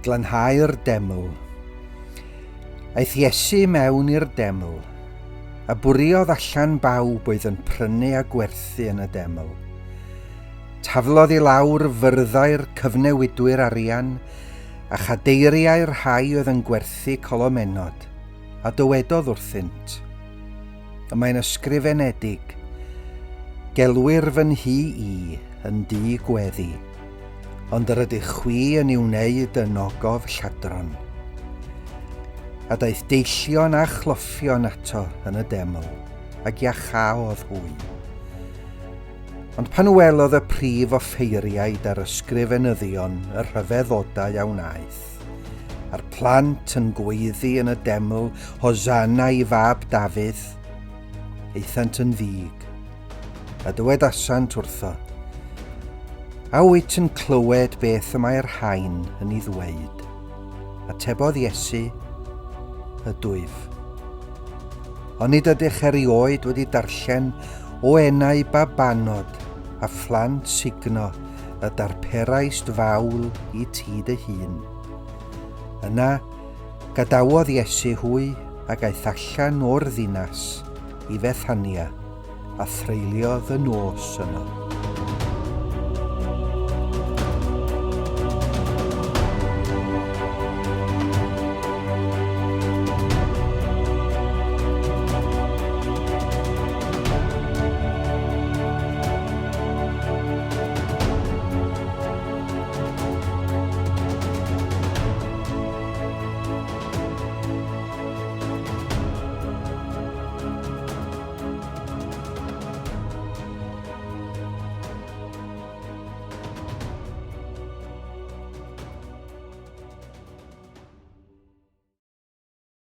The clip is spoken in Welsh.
Glanhau'r Deml. Aeth Iesu mewn i'r deml, a bwriodd allan bawb oedd yn prynu a gwerthu yn y deml. Taflodd i lawr fyrddau'r cyfnewidwyr arian a chadeiriau'r rhai oedd yn gwerthu colomenod, a dywedodd wrthynt. Y mae'n ysgrifenedig, gelwyr fy nhi i yn dŷ gweddi, ond yr ydych chwi yn i'w wneud yn ogof lladron. A daeth deillion a chloffion ato yn y deml, ac iachhaodd hwy. Ond pan welodd y prif offeiriaid a'r ysgrifenyddion y rhyfeddodau a wnaeth, a'r plant yn gweiddi yn y deml Hosanna i fab Dafydd, eithant yn ddig, a dywedasant wrtho, a wyt yn clywed beth y mae'r rhain yn ei ddweud, a tebodd Iesu, y dwyf. Ond nid ydych erioed wedi darllen o enau babanod a phlant signo y darperaist fawl i ti dy hun. Yna gadawodd Iesu hwy ac aeth allan o'r ddinas i Fethania a threuliodd y nos yno.